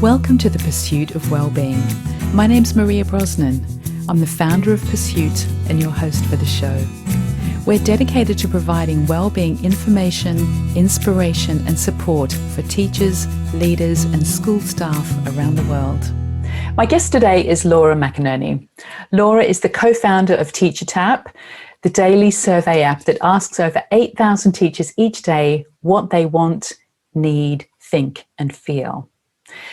Welcome to the Pursuit of Wellbeing. My name's Maria Brosnan. I'm the founder of Pursuit and your host for the show. We're dedicated to providing wellbeing information, inspiration and support for teachers, leaders and school staff around the world. My guest today is Laura McInerney. Laura is the co-founder of TeacherTap, the daily survey app that asks over 8,000 teachers each day what they want, need, think and feel.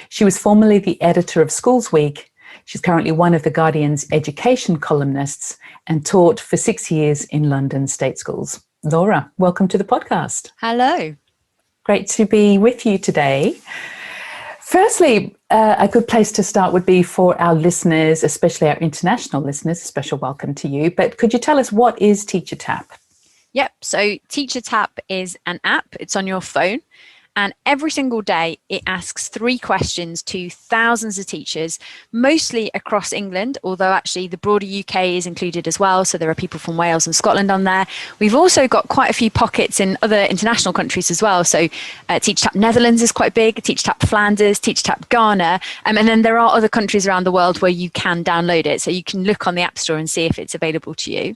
She was formerly the editor of Schools Week. She's currently one of The Guardian's education columnists and taught for 6 years in London state schools. Laura, welcome to the podcast. Hello. Great to be with you today. Firstly, a good place to start would be for our listeners, especially our international listeners, a special welcome to you. But could you tell us, what is TeacherTap? Yep, so TeacherTap is an app. It's on your phone. And every single day, it asks 3 questions to thousands of teachers, mostly across England, although actually the broader UK is included as well. So there are people from Wales and Scotland on there. We've also got quite a few pockets in other international countries as well. So TeacherTap Netherlands is quite big, TeacherTap Flanders, TeacherTap Ghana. And then there are other countries around the world where you can download it. So you can look on the App Store and see if it's available to you.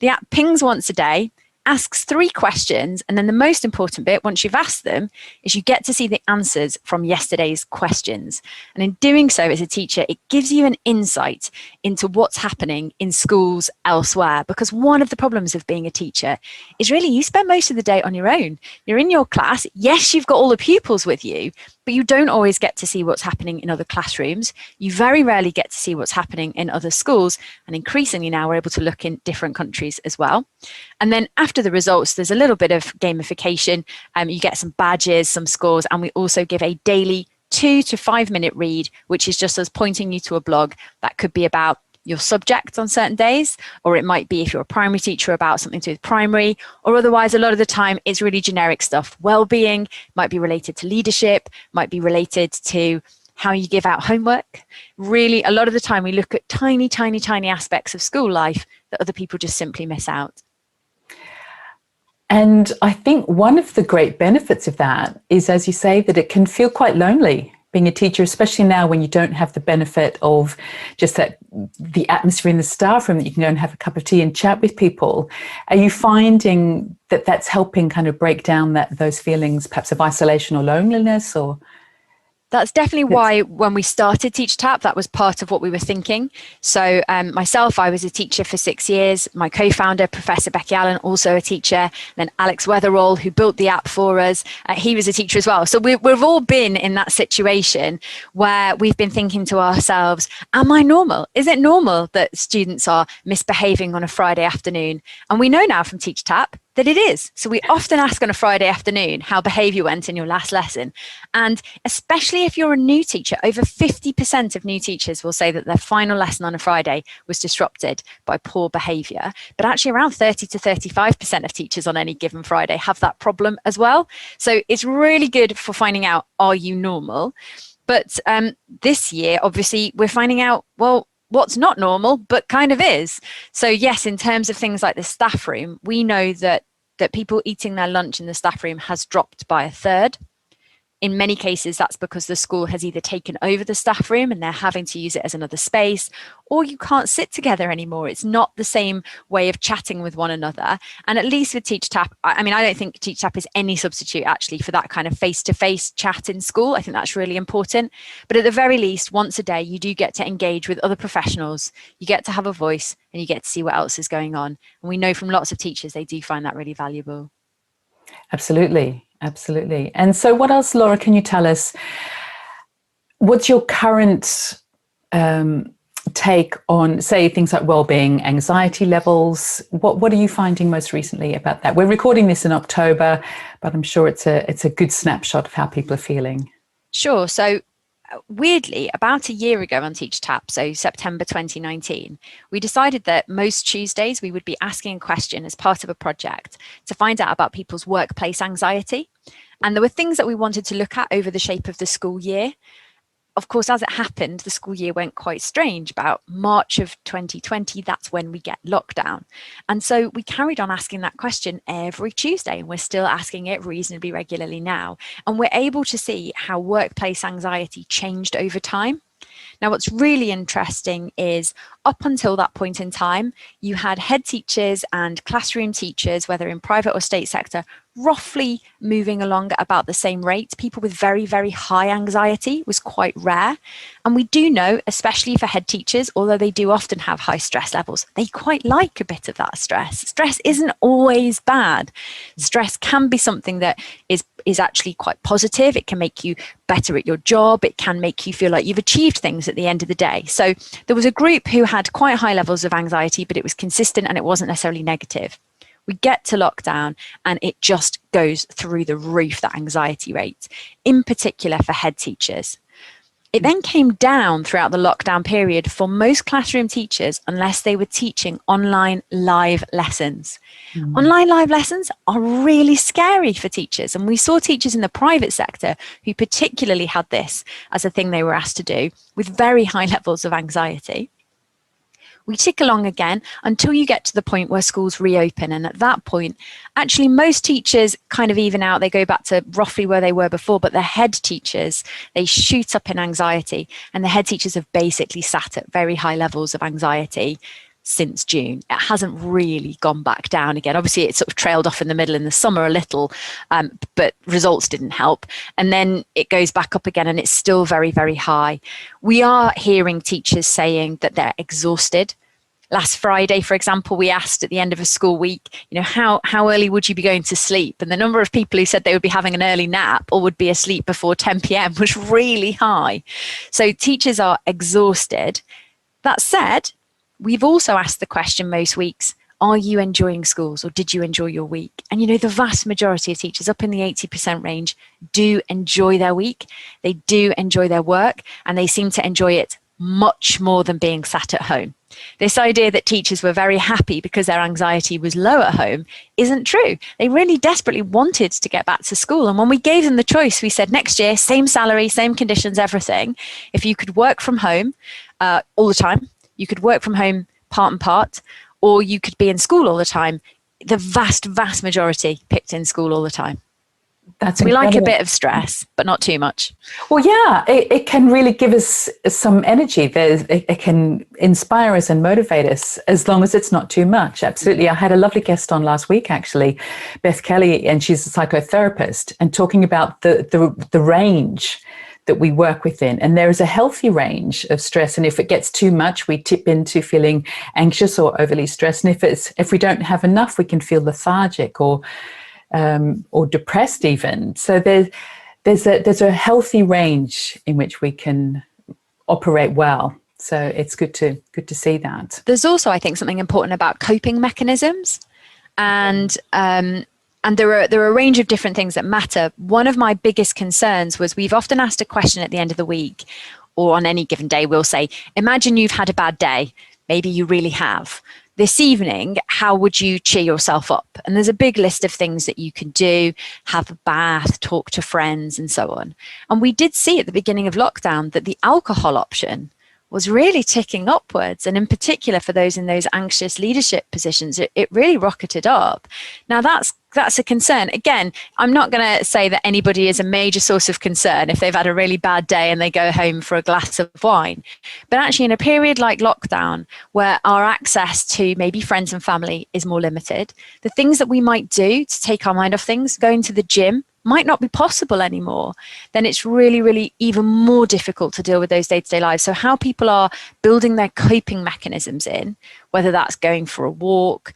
The app pings once a day, asks 3 questions, and then the most important bit, once you've asked them, is you get to see the answers from yesterday's questions. And in doing so as a teacher, it gives you an insight into what's happening in schools elsewhere. Because one of the problems of being a teacher is really you spend most of the day on your own. You're in your class. Yes, you've got all the pupils with you, but you don't always get to see what's happening in other classrooms. You very rarely get to see what's happening in other schools. And increasingly now we're able to look in different countries as well. And then after the results, there's a little bit of gamification. You get some badges, some scores, and we also give a daily 2 to 5 minute read, which is just us pointing you to a blog that could be about your subject on certain days, or it might be, if you're a primary teacher, about something to do with primary, or otherwise a lot of the time it's really generic stuff. Wellbeing might be related to leadership, might be related to how you give out homework. Really, a lot of the time we look at tiny, tiny, tiny aspects of school life that other people just simply miss out. And I think one of the great benefits of that is, as you say, that it can feel quite lonely being a teacher, especially now when you don't have the benefit of just the atmosphere in the staff room, that you can go and have a cup of tea and chat with people. Are you finding that that's helping kind of break down those feelings, perhaps of isolation or loneliness? Or that's definitely why when we started TeacherTap, that was part of what we were thinking. So myself, I was a teacher for 6 years. My co-founder, Professor Becky Allen, also a teacher. Then Alex Weatherall, who built the app for us, he was a teacher as well. So we've all been in that situation where we've been thinking to ourselves, am I normal? Is it normal that students are misbehaving on a Friday afternoon? And we know now from TeacherTap that it is. So we often ask on a Friday afternoon how behaviour went in your last lesson. And especially if you're a new teacher, over 50% of new teachers will say that their final lesson on a Friday was disrupted by poor behaviour. But actually around 30 to 35% of teachers on any given Friday have that problem as well. So it's really good for finding out, are you normal? But this year, obviously, we're finding out, well, what's not normal, but kind of is. So yes, in terms of things like the staff room, we know that people eating their lunch in the staff room has dropped by 1/3. In many cases, that's because the school has either taken over the staff room and they're having to use it as another space, or you can't sit together anymore. It's not the same way of chatting with one another. And at least with TeacherTap, I mean, I don't think TeacherTap is any substitute actually for that kind of face-to-face chat in school. I think that's really important. But at the very least, once a day, you do get to engage with other professionals. You get to have a voice and you get to see what else is going on. And we know from lots of teachers, they do find that really valuable. Absolutely. Absolutely. And so what else, Laura, can you tell us? What's your current take on, say, things like wellbeing, anxiety levels? What are you finding most recently about that? We're recording this in October, but I'm sure it's a good snapshot of how people are feeling. Sure. So weirdly, about a year ago on TeacherTap, so September 2019, we decided that most Tuesdays we would be asking a question as part of a project to find out about people's workplace anxiety. And there were things that we wanted to look at over the shape of the school year. of course, as it happened, the school year went quite strange. About March of 2020, that's when we get lockdown. And so we carried on asking that question every Tuesday, and we're still asking it reasonably regularly now. And we're able to see how workplace anxiety changed over time. Now, what's really interesting is up until that point in time, you had head teachers and classroom teachers, whether in private or state sector, roughly moving along at about the same rate. People with very, very high anxiety was quite rare. And we do know, especially for head teachers, although they do often have high stress levels, they quite like a bit of that stress. Stress isn't always bad. Stress can be something that is actually quite positive. It can make you better at your job. It can make you feel like you've achieved things at the end of the day. So there was a group who had quite high levels of anxiety, but it was consistent and it wasn't necessarily negative. We get to lockdown and it just goes through the roof, that anxiety rate, in particular for head teachers. It then came down throughout the lockdown period for most classroom teachers unless they were teaching online live lessons. Online live lessons are really scary for teachers. And we saw teachers in the private sector who particularly had this as a thing they were asked to do with very high levels of anxiety. We tick along again until you get to the point where schools reopen. And at that point, actually, most teachers kind of even out. They go back to roughly where they were before. But the head teachers, they shoot up in anxiety. And the head teachers have basically sat at very high levels of anxiety since June. It hasn't really gone back down again. Obviously, it sort of trailed off in the middle in the summer a little, but results didn't help. And then it goes back up again and it's still very, very high. We are hearing teachers saying that they're exhausted. Last Friday, for example, we asked at the end of a school week, how early would you be going to sleep? And the number of people who said they would be having an early nap or would be asleep before 10 p.m. was really high. So teachers are exhausted. That said, we've also asked the question most weeks, are you enjoying schools or did you enjoy your week? And the vast majority of teachers, up in the 80% range, do enjoy their week. They do enjoy their work and they seem to enjoy it much more than being sat at home. This idea that teachers were very happy because their anxiety was low at home isn't true. They really desperately wanted to get back to school. And when we gave them the choice, we said next year, same salary, same conditions, everything. If you could work from home all the time, you could work from home part and part, or you could be in school all the time. The vast, vast majority picked in school all the time. That's we incredible. like a bit of stress, but not too much. Well, yeah, it can really give us some energy. It can inspire us and motivate us as long as it's not too much. Absolutely. I had a lovely guest on last week, actually, Beth Kelly, and she's a psychotherapist, and talking about the range that we work within. And there is a healthy range of stress. And if it gets too much, we tip into feeling anxious or overly stressed. And if we don't have enough, we can feel lethargic or depressed even. So there's a healthy range in which we can operate well. So it's good to see that. There's also, I think, something important about coping mechanisms, and there are a range of different things that matter. One of my biggest concerns was we've often asked a question at the end of the week or on any given day. We'll say, imagine you've had a bad day. Maybe you really have. This evening, how would you cheer yourself up? And there's a big list of things that you can do, have a bath, talk to friends, and so on. And we did see at the beginning of lockdown that the alcohol option was really ticking upwards. And in particular, for those in those anxious leadership positions, it really rocketed up. Now, that's a concern. Again, I'm not going to say that anybody is a major source of concern if they've had a really bad day and they go home for a glass of wine. But actually, in a period like lockdown, where our access to maybe friends and family is more limited, the things that we might do to take our mind off things, going to the gym, might not be possible anymore, then it's really, really even more difficult to deal with those day-to-day lives. So how people are building their coping mechanisms in, whether that's going for a walk,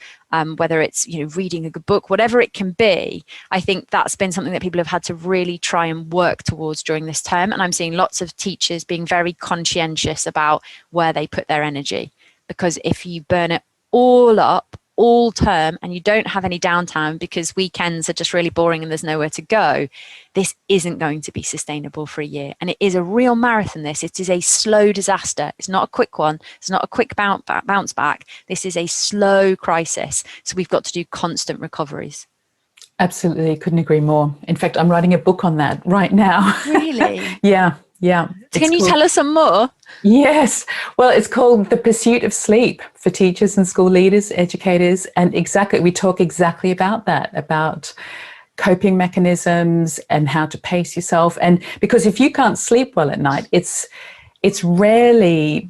whether it's reading a good book, whatever it can be, I think that's been something that people have had to really try and work towards during this term. And I'm seeing lots of teachers being very conscientious about where they put their energy, because if you burn it all up all term and you don't have any downtime because weekends are just really boring and there's nowhere to go, this isn't going to be sustainable for a year. And it is a real marathon. It is a slow disaster. It's not a quick one. It's not a quick bounce back. This is a slow crisis. So we've got to do constant recoveries. Absolutely. Couldn't agree more. In fact, I'm writing a book on that right now. Really? Yeah. Yeah. Can you tell us some more? Yes. Well, it's called The Pursuit of Sleep for teachers and school leaders, educators. And we talk exactly about that, about coping mechanisms and how to pace yourself. And because if you can't sleep well at night, it's rarely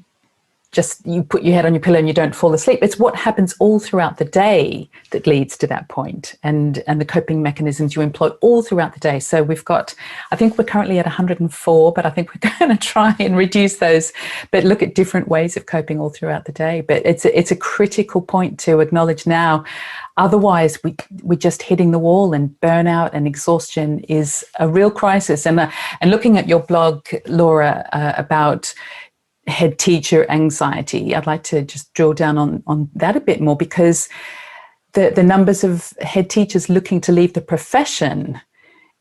just you put your head on your pillow and you don't fall asleep. It's what happens all throughout the day that leads to that point, and the coping mechanisms you employ all throughout the day. So I think we're currently at 104, but I think we're going to try and reduce those, but look at different ways of coping all throughout the day. But it's a critical point to acknowledge now. Otherwise, we're just hitting the wall, and burnout and exhaustion is a real crisis. And looking at your blog, Laura, about head teacher anxiety, I'd like to just drill down on that a bit more, because the numbers of head teachers looking to leave the profession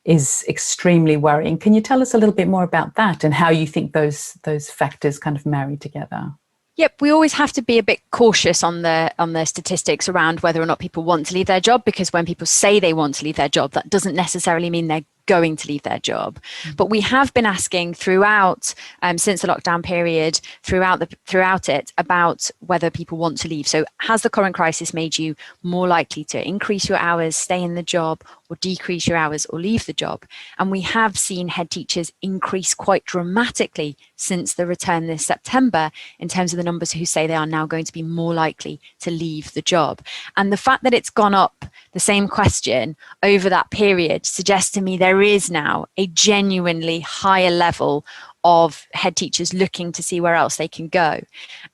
is extremely worrying. Can you tell us a little bit more about that and how you think those factors kind of marry together? Yep, we always have to be a bit cautious on the statistics around whether or not people want to leave their job, because when people say they want to leave their job, that doesn't necessarily mean they're going to leave their job. But we have been asking throughout, since the lockdown period, throughout it, about whether people want to leave. So has the current crisis made you more likely to increase your hours, stay in the job, or decrease your hours or leave the job? And we have seen head teachers increase quite dramatically since the return this September in terms of the numbers who say they are now going to be more likely to leave the job. And the fact that it's gone up, the same question, over that period suggests to me there is now a genuinely higher level of head teachers looking to see where else they can go.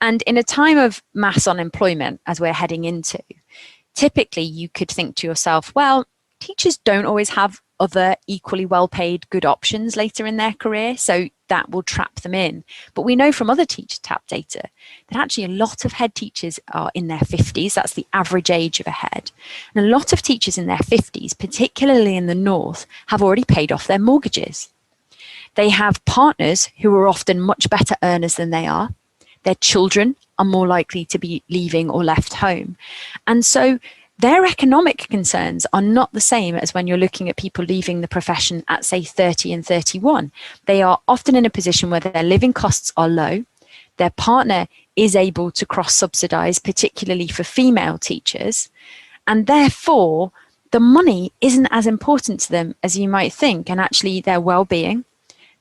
And in a time of mass unemployment, as we're heading into, typically you could think to yourself, well, teachers don't always have other equally well-paid good options later in their career, so that will trap them in. But we know from other TeacherTap data that actually a lot of head teachers are in their 50s. That's the average age of a head. And a lot of teachers in their 50s, particularly in the north, have already paid off their mortgages. They have partners who are often much better earners than they are. Their children are more likely to be leaving or left home. And so their economic concerns are not the same as when you're looking at people leaving the profession at, say, 30 and 31. They are often in a position where their living costs are low. Their partner is able to cross-subsidize, particularly for female teachers. And therefore, the money isn't as important to them as you might think. And actually, their well-being,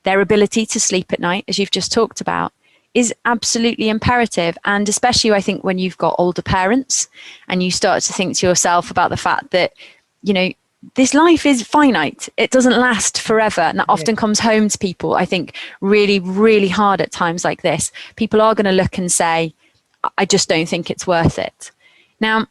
their ability to sleep at night, as you've just talked about, is absolutely imperative. And especially, I think, when you've got older parents and you start to think to yourself about the fact that, you know, this life is finite. It doesn't last forever. And that often comes home to people, I think, really, really hard at times like this. People are going to look and say, I just don't think it's worth it. Now,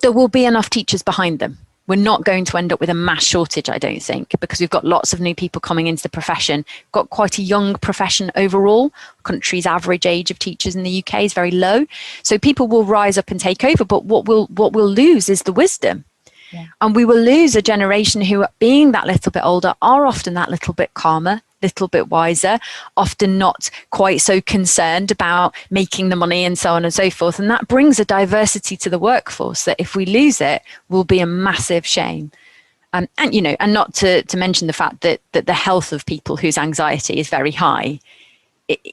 there will be enough teachers behind them. We're not going to end up with a mass shortage, I don't think, because we've got lots of new people coming into the profession. Got quite a young profession overall. Country's average age of teachers in the UK is very low. So people will rise up and take over, but what we'll lose is the wisdom. Yeah. And we will lose a generation who, being that little bit older, are often that little bit calmer, little bit wiser, often not quite so concerned about making the money and so on and so forth. And that brings a diversity to the workforce that if we lose it will be a massive shame. And you know, and not to mention the fact that the health of people whose anxiety is very high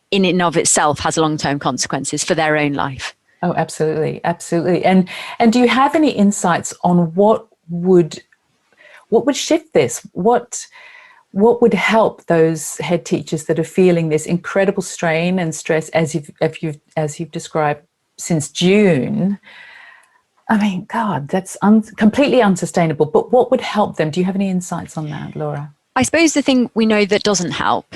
in and of itself has long-term consequences for their own life. Oh, absolutely. Absolutely. And do you have any insights on what would shift this? What would help those head teachers that are feeling this incredible strain and stress as you've described since June? I mean, God, that's completely unsustainable. But what would help them? Do you have any insights on that, Laura? I suppose the thing we know that doesn't help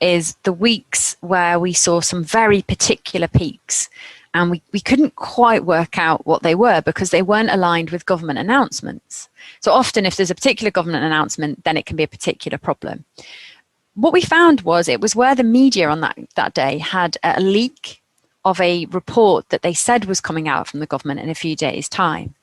is the weeks where we saw some very particular peaks. And we couldn't quite work out what they were because they weren't aligned with government announcements. So often if there's a particular government announcement, then it can be a particular problem. What we found was it was where the media on that day had a leak of a report that they said was coming out from the government in a few days' time.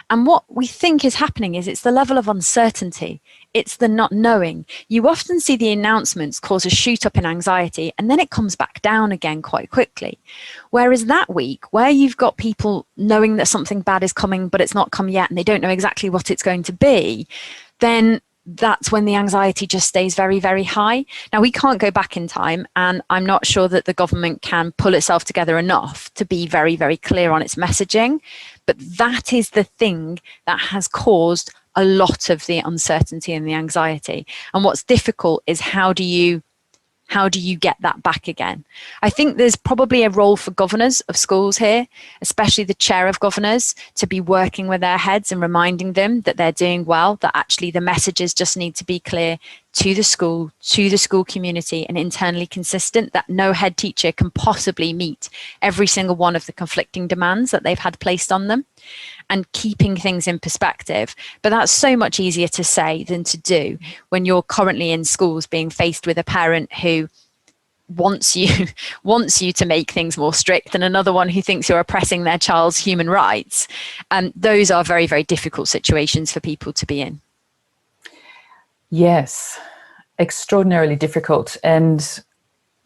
And what we think is happening is it's the level of uncertainty. It's the not knowing. You often see the announcements cause a shoot up in anxiety and then it comes back down again quite quickly. Whereas that week where you've got people knowing that something bad is coming, but it's not come yet and they don't know exactly what it's going to be, then that's when the anxiety just stays very, very high. Now, we can't go back in time, and I'm not sure that the government can pull itself together enough to be very, very clear on its messaging. But that is the thing that has caused a lot of the uncertainty and the anxiety. And what's difficult is how do you get that back again? I think there's probably a role for governors of schools here, especially the chair of governors, to be working with their heads and reminding them that they're doing well, that actually the messages just need to be clear to the school community, and internally consistent, that no head teacher can possibly meet every single one of the conflicting demands that they've had placed on them, and keeping things in perspective. But that's so much easier to say than to do when you're currently in schools being faced with a parent who wants you to make things more strict, and another one who thinks you're oppressing their child's human rights. Those are very, very difficult situations for people to be in. Yes, extraordinarily difficult. And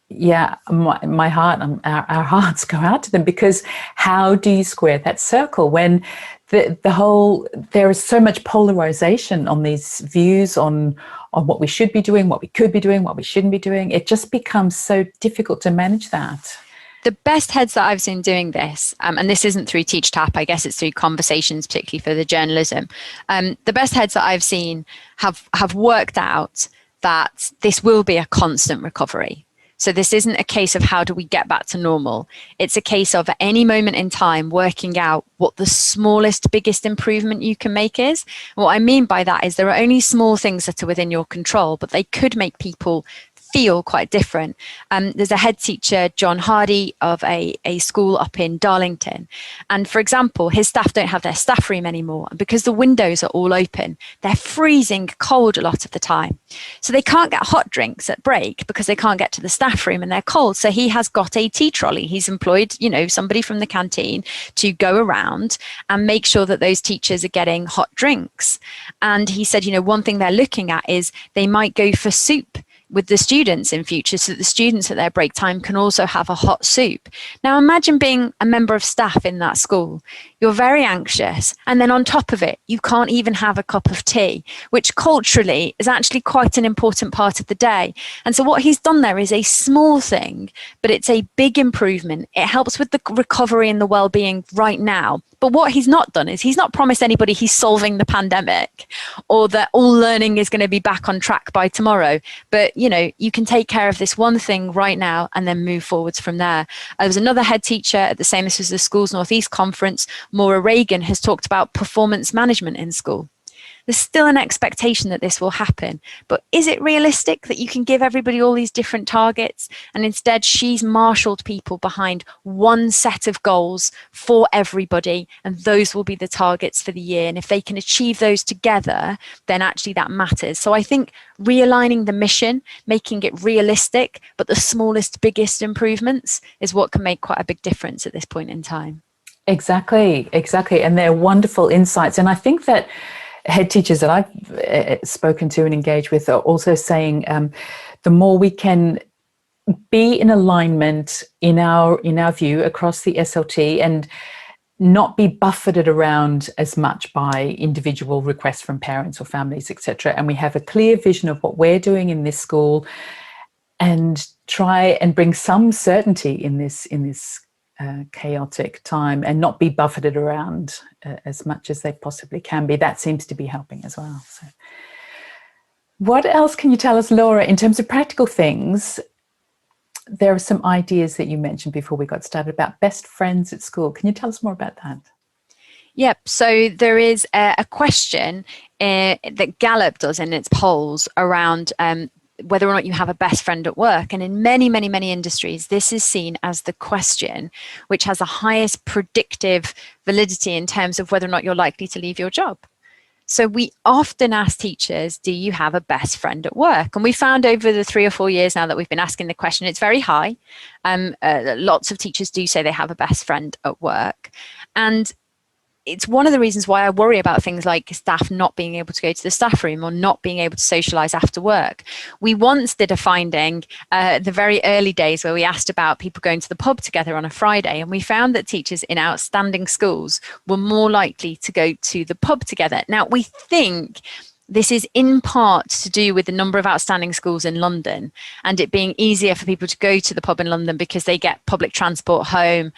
yeah, my heart, our hearts go out to them, because how do you square that circle when there is so much polarization on these views on what we should be doing, what we could be doing, what we shouldn't be doing? It just becomes so difficult to manage that. The best heads that I've seen doing this, and this isn't through TeacherTap, I guess it's through conversations, particularly for the journalism. The best heads that I've seen have worked out that this will be a constant recovery. So this isn't a case of how do we get back to normal. It's a case of at any moment in time working out what the smallest, biggest improvement you can make is. And what I mean by that is there are only small things that are within your control, but they could make people feel quite different. There's a head teacher, John Hardy, of a school up in Darlington. And for example, his staff don't have their staff room anymore. And because the windows are all open, they're freezing cold a lot of the time. So they can't get hot drinks at break because they can't get to the staff room and they're cold. So he has got a tea trolley. He's employed, somebody from the canteen to go around and make sure that those teachers are getting hot drinks. And he said, one thing they're looking at is they might go for soup with the students in future, so that the students at their break time can also have a hot soup. Now imagine being a member of staff in that school. You're very anxious, and then on top of it, you can't even have a cup of tea, which culturally is actually quite an important part of the day. And so what he's done there is a small thing, but it's a big improvement. It helps with the recovery and the well-being right now. But what he's not done is he's not promised anybody he's solving the pandemic or that all learning is going to be back on track by tomorrow. But, you can take care of this one thing right now and then move forwards from there. There was another head teacher at the same, this was the Schools Northeast Conference, Maura Reagan, has talked about performance management in school. There's still an expectation that this will happen, but is it realistic that you can give everybody all these different targets? And instead she's marshaled people behind one set of goals for everybody, and those will be the targets for the year. And if they can achieve those together, then actually that matters. So I think realigning the mission, making it realistic, but the smallest, biggest improvements is what can make quite a big difference at this point in time. Exactly. And they're wonderful insights. And I think that head teachers that I've spoken to and engaged with are also saying the more we can be in alignment in our view across the SLT and not be buffeted around as much by individual requests from parents or families, etc. And we have a clear vision of what we're doing in this school and try and bring some certainty in this chaotic time and not be buffeted around as much as they possibly can be. That seems to be helping as well. So, what else can you tell us, Laura, in terms of practical things? There are some ideas that you mentioned before we got started about best friends at school. Can you tell us more about that? Yep. So there is a question that Gallup does in its polls around whether or not you have a best friend at work. And in many, many, many industries, this is seen as the question which has the highest predictive validity in terms of whether or not you're likely to leave your job. So we often ask teachers, do you have a best friend at work? And we found over the 3 or 4 years now that we've been asking the question, it's very high. Lots of teachers do say they have a best friend at work. And it's one of the reasons why I worry about things like staff not being able to go to the staff room or not being able to socialise after work. We once did a finding the very early days where we asked about people going to the pub together on a Friday, and we found that teachers in outstanding schools were more likely to go to the pub together. Now, we think this is in part to do with the number of outstanding schools in London and it being easier for people to go to the pub in London because they get public transport home.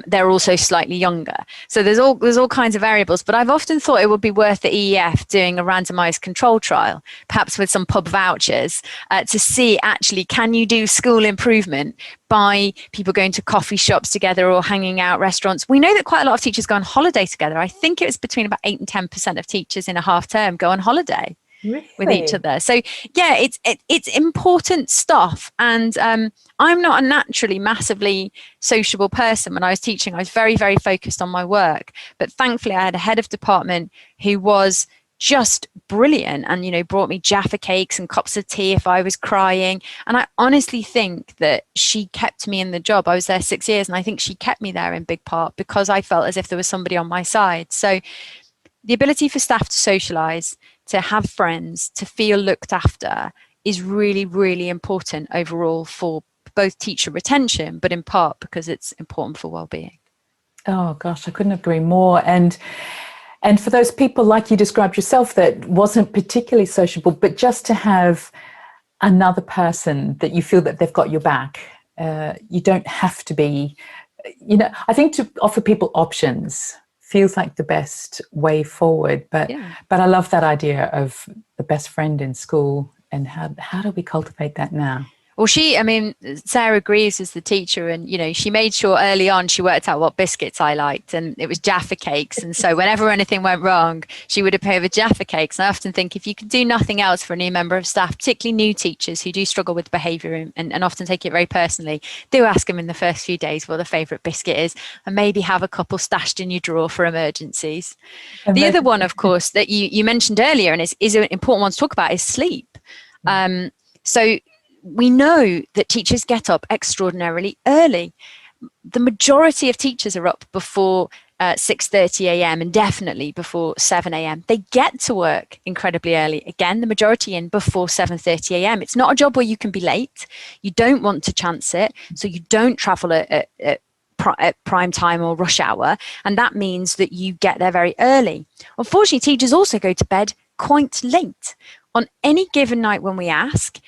They're also slightly younger. So there's all kinds of variables, but I've often thought it would be worth the EEF doing a randomized control trial, perhaps with some pub vouchers, to see actually, can you do school improvement by people going to coffee shops together or hanging out restaurants. We know that quite a lot of teachers go on holiday together. I think it was between about 8 and 10% of teachers in a half term go on holiday with each other. So yeah, it's important stuff. And I'm not a naturally massively sociable person. When I was teaching, I was very, very focused on my work. But thankfully, I had a head of department who was just brilliant and, you know, brought me Jaffa cakes and cups of tea if I was crying. And I honestly think that she kept me in the job. I was there 6 years and I think she kept me there in big part because I felt as if there was somebody on my side. So the ability for staff to socialize, to have friends, to feel looked after is really, really important overall for both teacher retention, but in part because it's important for well-being. Oh gosh, I couldn't agree more. And for those people like you described yourself that wasn't particularly sociable, but just to have another person that you feel that they've got your back, you don't have to be, you know, I think to offer people options feels like the best way forward. But I love that idea of the best friend in school, and how do we cultivate that now? Well, Sarah Greaves is the teacher, and, you know, she made sure early on she worked out what biscuits I liked, and it was Jaffa cakes. And so whenever anything went wrong, she would appear with Jaffa cakes. And I often think if you can do nothing else for a new member of staff, particularly new teachers who do struggle with behaviour and often take it very personally, do ask them in the first few days what their favourite biscuit is, and maybe have a couple stashed in your drawer for emergencies. The other one, of course, that you mentioned earlier, and is an important one to talk about, is sleep. So we know that teachers get up extraordinarily early. The majority of teachers are up before 6:30 a.m. and definitely before 7 a.m. They get to work incredibly early. Again, the majority in before 7:30 a.m. It's not a job where you can be late. You don't want to chance it, so you don't travel at prime time or rush hour, and that means that you get there very early. Unfortunately, teachers also go to bed quite late. On any given night when we ask,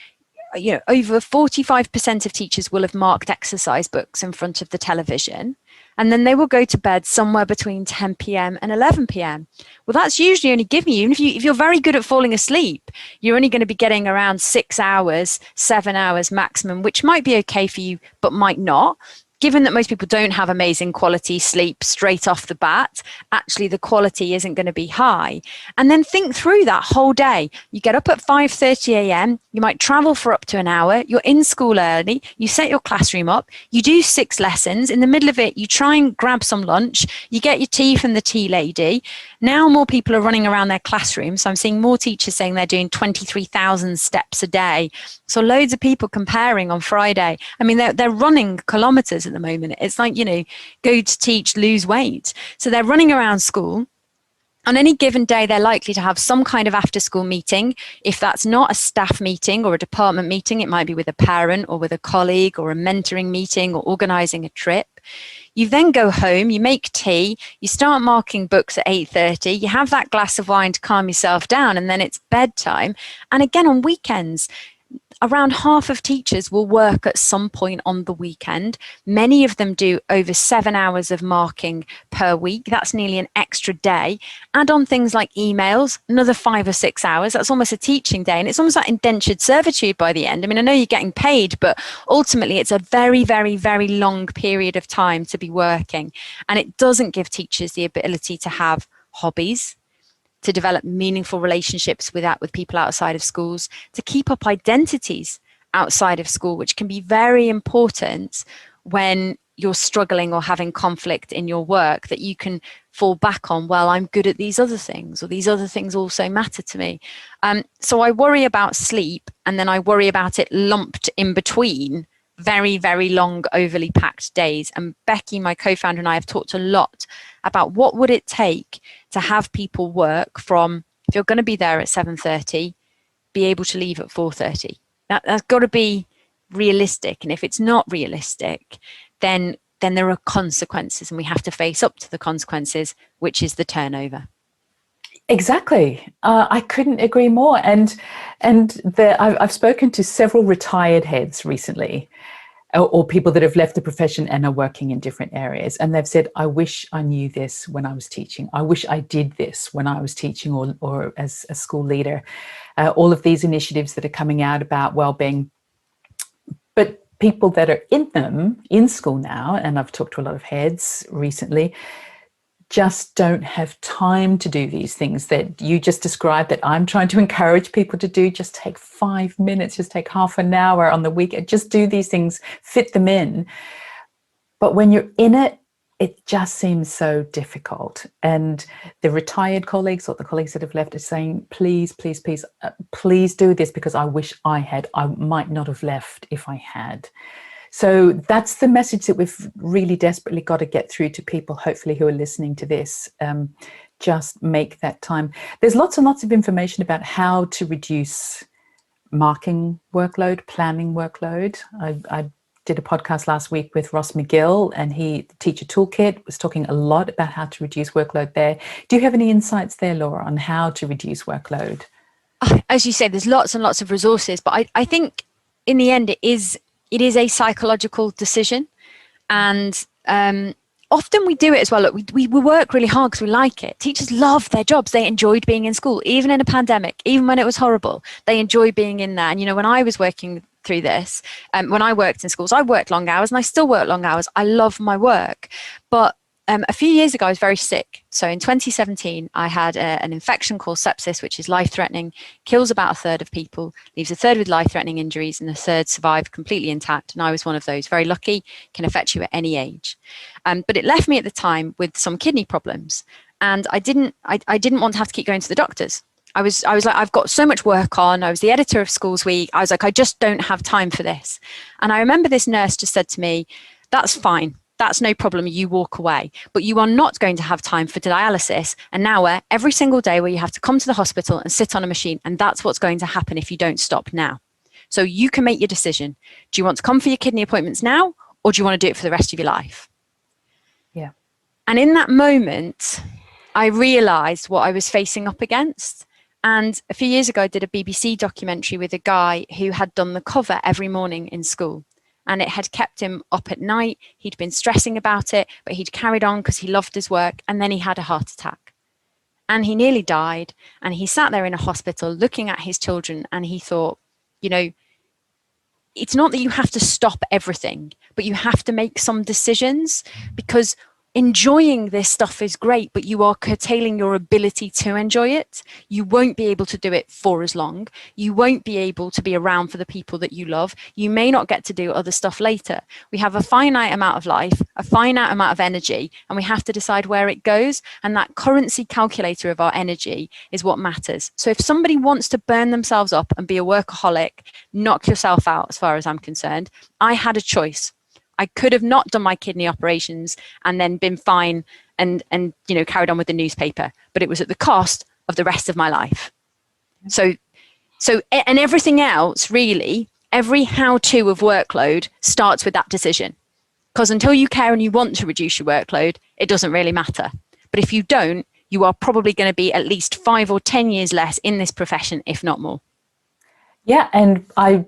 you know, over 45% of teachers will have marked exercise books in front of the television, and then they will go to bed somewhere between 10 p.m. and 11 p.m. Well, that's usually only giving you, even if you're very good at falling asleep, you're only going to be getting around 6 hours, 7 hours maximum, which might be okay for you, but might not. Given that most people don't have amazing quality sleep straight off the bat, actually the quality isn't going to be high. And then think through that whole day. You get up at 5:30 a.m., you might travel for up to an hour, you're in school early, you set your classroom up, you do 6 lessons, in the middle of it you try and grab some lunch, you get your tea from the tea lady. Now more people are running around their classrooms, so I'm seeing more teachers saying they're doing 23,000 steps a day. So loads of people comparing on Friday. I mean, they're running kilometers at the moment. It's like, you know, go to teach, lose weight. So they're running around school. On any given day, they're likely to have some kind of after-school meeting. If that's not a staff meeting or a department meeting, it might be with a parent or with a colleague or a mentoring meeting or organising a trip. You then go home, you make tea, you start marking books at 8:30, you have that glass of wine to calm yourself down, and then it's bedtime. And again, on weekends, around half of teachers will work at some point on the weekend. Many of them do over 7 hours of marking per week. That's nearly an extra day. Add on things like emails, another 5 or 6 hours. That's almost a teaching day. And it's almost like indentured servitude by the end. I mean, I know you're getting paid, but ultimately it's a very, very, very long period of time to be working. And it doesn't give teachers the ability to have hobbies, to develop meaningful relationships with people outside of schools, to keep up identities outside of school, which can be very important when you're struggling or having conflict in your work, that you can fall back on, well, I'm good at these other things, or these other things also matter to me. So I worry about sleep, and then I worry about it lumped in between very, very long, overly packed days. And Becky, my co-founder, and I have talked a lot about what would it take to have people work from, if you're going to be there at 7:30, be able to leave at 4:30. That's got to be realistic. And if it's not realistic, then there are consequences, and we have to face up to the consequences, which is the turnover. Exactly. I couldn't agree more. And I've spoken to several retired heads recently, or people that have left the profession and are working in different areas. And they've said, I wish I knew this when I was teaching. I wish I did this when I was teaching or as a school leader. All of these initiatives that are coming out about wellbeing. But people that are in them in school now, and I've talked to a lot of heads recently, just don't have time to do these things that you just described, that I'm trying to encourage people to do. Just take 5 minutes, just take half an hour on the weekend, just do these things, fit them in. But when you're in it, it just seems so difficult. And the retired colleagues or the colleagues that have left are saying, please, please, please, please do this, because I wish I had. I might not have left if I had. So that's the message that we've really desperately got to get through to people, hopefully, who are listening to this. Just make that time. There's lots and lots of information about how to reduce marking workload, planning workload. I did a podcast last week with Ross McGill, and the Teacher Toolkit was talking a lot about how to reduce workload there. Do you have any insights there, Laura, on how to reduce workload? As you say, there's lots and lots of resources, but I think in the end, it is a psychological decision. And often we do it as well. Look, we work really hard because we like it. Teachers love their jobs. They enjoyed being in school, even in a pandemic, even when it was horrible. They enjoy being in there. And, when I was working through this, when I worked in schools, I worked long hours and I still work long hours. I love my work. But a few years ago, I was very sick. So in 2017, I had an infection called sepsis, which is life-threatening, kills about a third of people, leaves a third with life-threatening injuries, and a third survive completely intact. And I was one of those. Very lucky, can affect you at any age. But it left me at the time with some kidney problems. And I didn't want to have to keep going to the doctors. I was like, I've got so much work on. I was the editor of Schools Week. I was like, I just don't have time for this. And I remember this nurse just said to me, that's fine. That's no problem. You walk away, but you are not going to have time for dialysis an hour every single day where you have to come to the hospital and sit on a machine. And that's what's going to happen if you don't stop now. So you can make your decision. Do you want to come for your kidney appointments now, or do you want to do it for the rest of your life? Yeah. And in that moment, I realized what I was facing up against. And a few years ago, I did a BBC documentary with a guy who had done the cover every morning in school. And it had kept him up at night. He'd been stressing about it, but he'd carried on because he loved his work. And then he had a heart attack. And he nearly died. And he sat there in a hospital looking at his children. And he thought, it's not that you have to stop everything, but you have to make some decisions, because enjoying this stuff is great, but you are curtailing your ability to enjoy it. You won't be able to do it for as long. You won't be able to be around for the people that you love. You may not get to do other stuff later. We have a finite amount of life, a finite amount of energy, and we have to decide where it goes. And that currency calculator of our energy is what matters. So if somebody wants to burn themselves up and be a workaholic, knock yourself out, as far as I'm concerned. I had a choice. I could have not done my kidney operations and then been fine and carried on with the newspaper, but it was at the cost of the rest of my life. So and everything else, really, every how-to of workload starts with that decision. Because until you care and you want to reduce your workload, it doesn't really matter. But if you don't, you are probably going to be at least 5 or 10 years less in this profession, if not more. Yeah, and I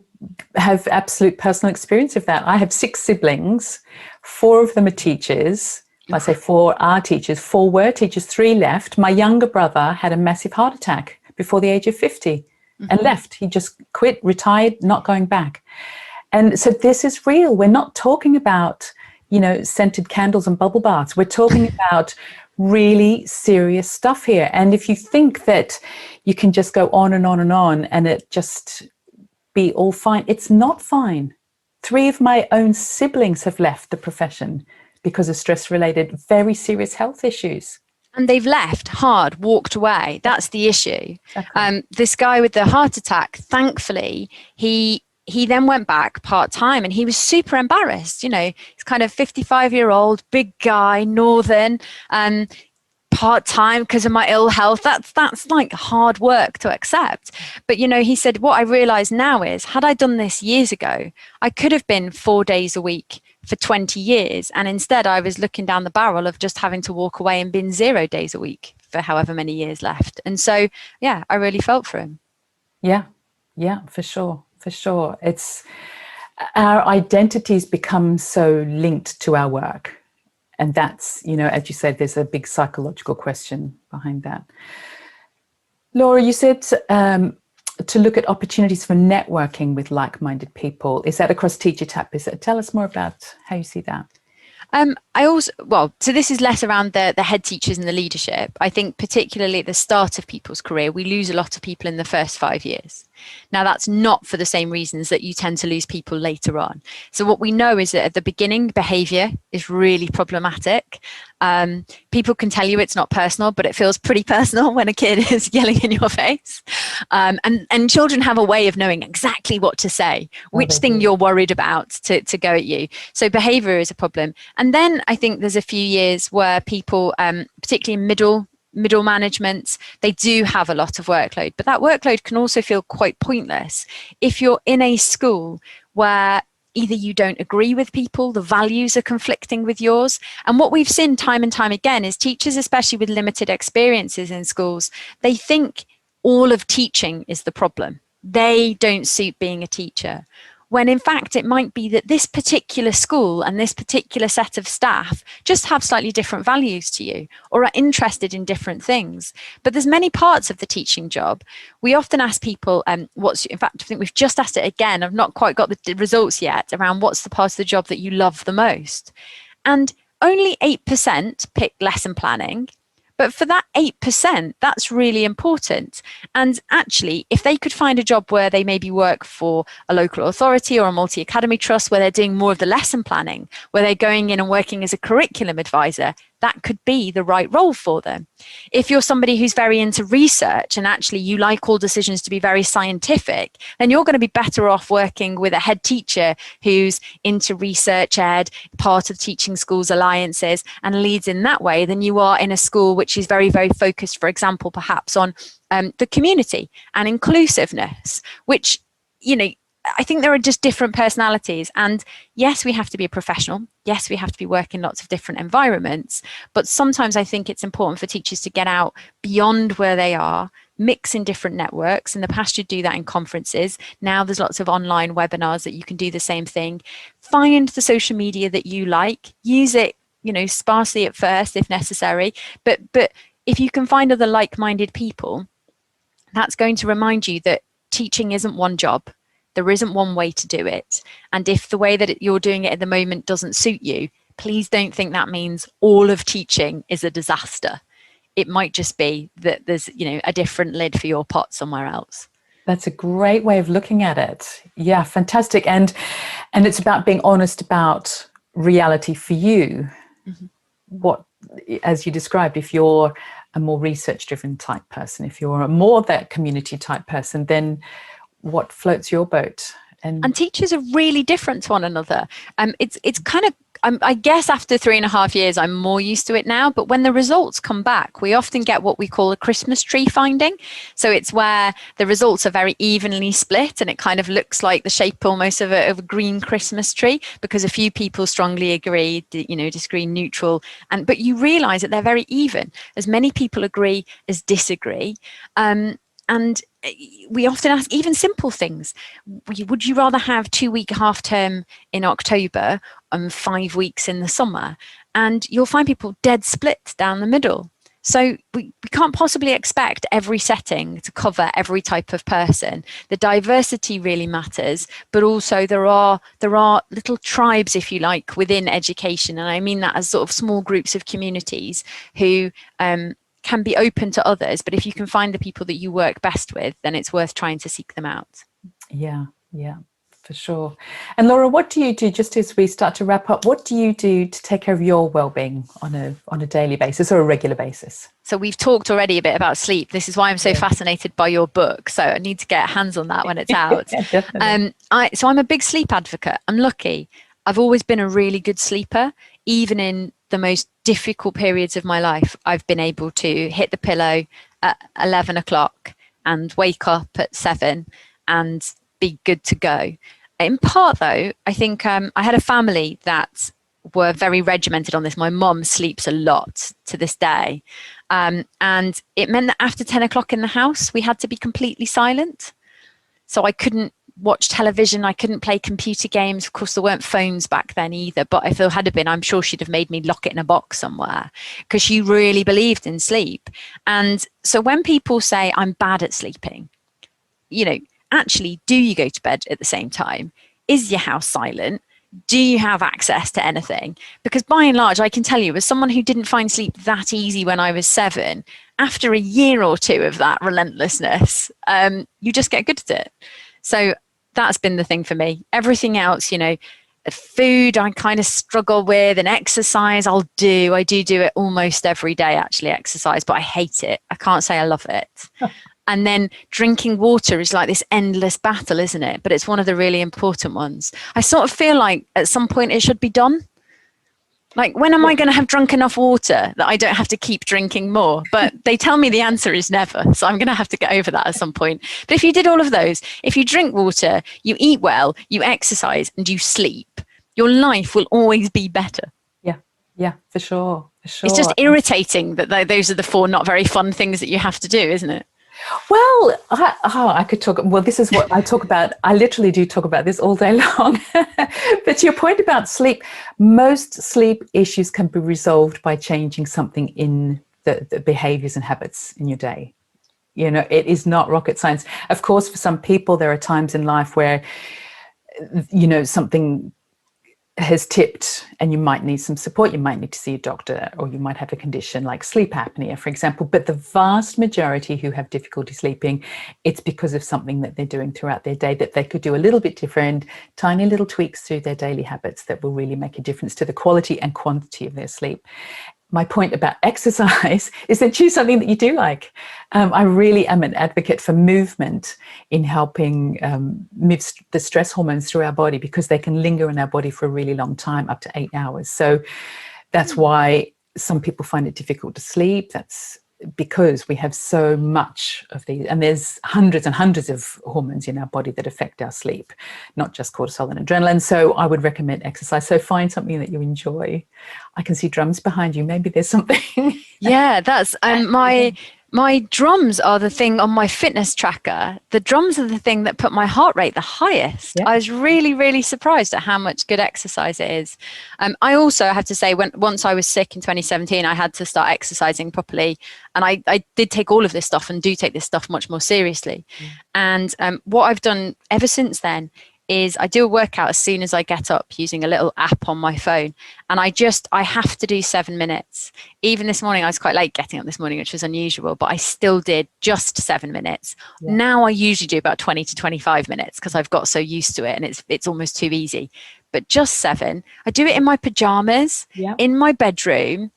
have absolute personal experience of that. I have 6 siblings. 4 of them are teachers. I say 4 are teachers. 4 were teachers. 3 left. My younger brother had a massive heart attack before the age of 50 and left. He just quit, retired, not going back. And so this is real. We're not talking about, scented candles and bubble baths. We're talking about really serious stuff here. And if you think that you can just go on and on and on and it just be all fine, it's not fine. 3 of my own siblings have left the profession because of stress-related, very serious health issues. And they've left hard, walked away. That's the issue. Exactly. This guy with the heart attack, thankfully, he then went back part-time, and he was super embarrassed. He's kind of 55-year-old, big guy, northern, part-time because of my ill health. That's like hard work to accept. But he said, what I realize now is, had I done this years ago, I could have been 4 days a week for 20 years, and instead I was looking down the barrel of just having to walk away and been 0 days a week for however many years left. And so, yeah, I really felt for him. Yeah, for sure. It's our identities become so linked to our work. And that's, as you said, there's a big psychological question behind that. Laura, you said to look at opportunities for networking with like-minded people. Is that across TeacherTap? Tell us more about how you see that. So this is less around the head teachers and the leadership. I think particularly at the start of people's career, we lose a lot of people in the first 5 years. Now, that's not for the same reasons that you tend to lose people later on. So what we know is that at the beginning, behavior is really problematic. People can tell you it's not personal, but it feels pretty personal when a kid is yelling in your face. And children have a way of knowing exactly what to say, which thing you're worried about to go at you. So behavior is a problem. And then I think there's a few years where people, particularly in middle management, they do have a lot of workload, but that workload can also feel quite pointless if you're in a school where either you don't agree with people, the values are conflicting with yours. And what we've seen time and time again is teachers, especially with limited experiences in schools, they think all of teaching is the problem. They don't suit being a teacher. When in fact, it might be that this particular school and this particular set of staff just have slightly different values to you or are interested in different things. But there's many parts of the teaching job. We often ask people, in fact, I think we've just asked it again. I've not quite got the results yet around what's the part of the job that you love the most. And only 8% pick lesson planning. But for that 8%, that's really important. And actually, if they could find a job where they maybe work for a local authority or a multi-academy trust where they're doing more of the lesson planning, where they're going in and working as a curriculum advisor, that could be the right role for them. If you're somebody who's very into research and actually you like all decisions to be very scientific, then you're going to be better off working with a head teacher who's into research ed, part of Teaching Schools Alliances, and leads in that way than you are in a school which is very, very focused, for example, perhaps on the community and inclusiveness, which, I think there are just different personalities. And yes, we have to be a professional. Yes, we have to be working in lots of different environments. But sometimes I think it's important for teachers to get out beyond where they are, mix in different networks. In the past, you'd do that in conferences. Now there's lots of online webinars that you can do the same thing. Find the social media that you like. Use it, sparsely at first if necessary. But if you can find other like-minded people, that's going to remind you that teaching isn't one job. There isn't one way to do it. And if the way that you're doing it at the moment doesn't suit you, please don't think that means all of teaching is a disaster. It might just be that there's, a different lid for your pot somewhere else. That's a great way of looking at it. Yeah, fantastic. And it's about being honest about reality for you. Mm-hmm. What, as you described, if you're a more research-driven type person, if you're a more that community type person, then what floats your boat? And teachers are really different to one another. It's kind of, I guess after 3.5 years, I'm more used to it now. But when the results come back, we often get what we call a Christmas tree finding. So it's where the results are very evenly split and it kind of looks like the shape almost of a green Christmas tree because a few people strongly agree, disagree, neutral. But you realize that they're very even. As many people agree as disagree. And we often ask even simple things. Would you rather have 2-week half term in October and 5 weeks in the summer? And you'll find people dead split down the middle. So we can't possibly expect every setting to cover every type of person. The diversity really matters, but also there are little tribes, if you like, within education. And I mean that as sort of small groups of communities who can be open to others, but if you can find the people that you work best with, then it's worth trying to seek them out. Yeah, for sure. And Laura, what do you do, just as we start to wrap up, what do you do to take care of your well-being on a daily basis or a regular basis? So we've talked already a bit about sleep. This is why I'm so fascinated by your book. So I need to get hands on that when it's out. Definitely. So I'm a big sleep advocate. I'm lucky. I've always been a really good sleeper, even in the most difficult periods of my life. I've been able to hit the pillow at 11 o'clock and wake up at 7 and be good to go. In part, though, I think I had a family that were very regimented on this. My mum sleeps a lot to this day. And it meant that after 10 o'clock in the house, we had to be completely silent. So I couldn't watch television. I couldn't play computer games. Of course, there weren't phones back then either. But if there had been, I'm sure she'd have made me lock it in a box somewhere, because she really believed in sleep. And so when people say I'm bad at sleeping, actually, do you go to bed at the same time? Is your house silent? Do you have access to anything? Because by and large, I can tell you, as someone who didn't find sleep that easy when I was 7, after a year or 2 of that relentlessness, you just get good at it. So that's been the thing for me. Everything else, food I kind of struggle with, and exercise I do it almost every day, actually, exercise, but I hate it. I can't say I love it. And then drinking water is like this endless battle, isn't it? But it's one of the really important ones. I sort of feel like at some point it should be done. Like, when am I going to have drunk enough water that I don't have to keep drinking more? But they tell me the answer is never. So I'm going to have to get over that at some point. But if you did all of those, if you drink water, you eat well, you exercise, and you sleep, your life will always be better. Yeah, for sure. It's just irritating that those are the 4 not very fun things that you have to do, isn't it? Well, I could talk. Well, this is what I talk about. I literally do talk about this all day long. But to your point about sleep, most sleep issues can be resolved by changing something in the behaviors and habits in your day. It is not rocket science. Of course, for some people, there are times in life where, something has tipped and you might need some support. You might need to see a doctor, or you might have a condition like sleep apnea, for example. But the vast majority who have difficulty sleeping, it's because of something that they're doing throughout their day that they could do a little bit different, tiny little tweaks to their daily habits that will really make a difference to the quality and quantity of their sleep. My point about exercise is that choose something that you do like. I really am an advocate for movement in helping move the stress hormones through our body, because they can linger in our body for a really long time, up to 8 hours. So that's why some people find it difficult to sleep. That's because we have so much of these, and there's hundreds and hundreds of hormones in our body that affect our sleep, not just cortisol and adrenaline. So I would recommend exercise. So find something that you enjoy. I can see drums behind you. Maybe there's something. Yeah, that's my drums are the thing on my fitness tracker. The drums are the thing that put my heart rate the highest. Yeah. I was really, really surprised at how much good exercise it is. I also have to say, once I was sick in 2017, I had to start exercising properly. And I did take all of this stuff, and do take this stuff much more seriously. And what I've done ever since then is I do a workout as soon as I get up, using a little app on my phone. And I have to do 7 minutes. Even this morning, I was quite late getting up this morning, which was unusual, but I still did just 7 minutes. Yeah. Now I usually do about 20 to 25 minutes, because I've got so used to it, and it's almost too easy. But just 7. I do it in my pajamas, in my bedroom,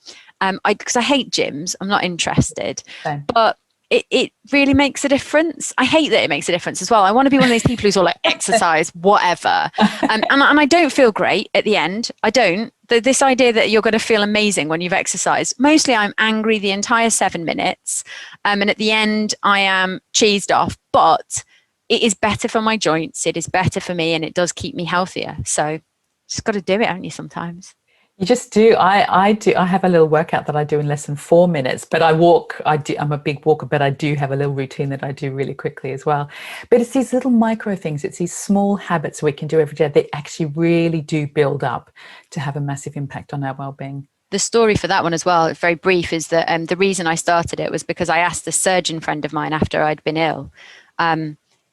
because I hate gyms. I'm not interested. Same. But it really makes a difference. I hate that it makes a difference as well. I want to be one of those people who's all like, exercise, whatever. And I don't feel great at the end. I don't. This idea that you're going to feel amazing when you've exercised. Mostly I'm angry the entire 7 minutes. And at the end, I am cheesed off. But it is better for my joints. It is better for me, and it does keep me healthier. So just got to do it, haven't you, sometimes? You just do. I do. I have a little workout that I do in less than 4 minutes, but I walk. I'm a big walker, but I do have a little routine that I do really quickly as well. But it's these little micro things. It's these small habits we can do every day that actually really do build up to have a massive impact on our well-being. The story for that one as well, very brief, is that the reason I started it was because I asked a surgeon friend of mine after I'd been ill,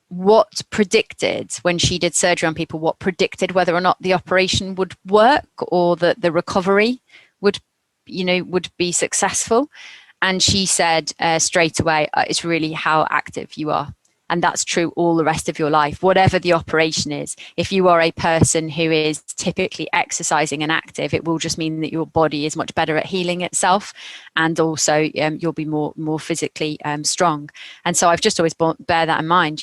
what predicted, when she did surgery on people, what predicted whether or not the operation would work, or that the recovery would be successful. And she said straight away, it's really how active you are. And that's true all the rest of your life, whatever the operation is. If you are a person who is typically exercising and active, it will just mean that your body is much better at healing itself. And also you'll be more physically strong. And so I've just always bear that in mind,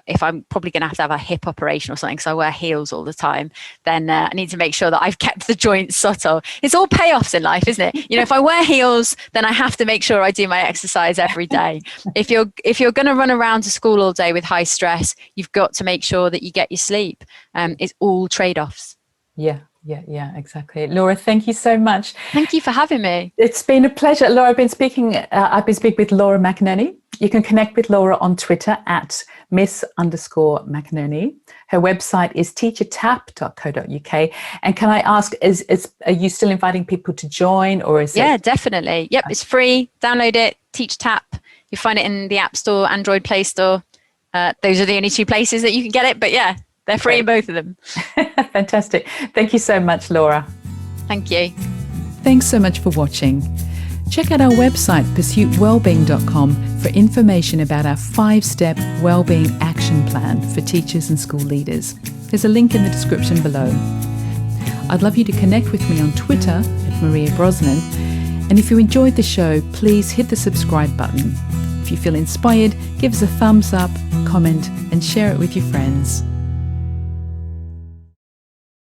if I'm probably going to have a hip operation or something, because I wear heels all the time, then I need to make sure that I've kept the joints subtle. It's all payoffs in life, isn't it? If I wear heels, then I have to make sure I do my exercise every day. If you're going to run around to school all day with high stress, you've got to make sure that you get your sleep. It's all trade-offs. Yeah, Yeah, exactly. Laura, thank you so much. Thank you for having me. It's been a pleasure. Laura, I've been speaking with Laura McInerney. You can connect with Laura on Twitter at Miss_McInerney. Her website is teachertap.co.uk. And can I ask, are you still inviting people to join, or is it? Definitely. Yep, it's free. Download it, TeacherTap. You find it in the App Store, Android Play Store. Those are the only two places that you can get it. But yeah, they're free in both of them. Fantastic. Thank you so much, Laura. Thank you. Thanks so much for watching. Check out our website, pursuitwellbeing.com, for information about our 5-step wellbeing action plan for teachers and school leaders. There's a link in the description below. I'd love you to connect with me on Twitter at Maria Brosnan. And if you enjoyed the show, please hit the subscribe button. If you feel inspired, give us a thumbs up, comment, and share it with your friends.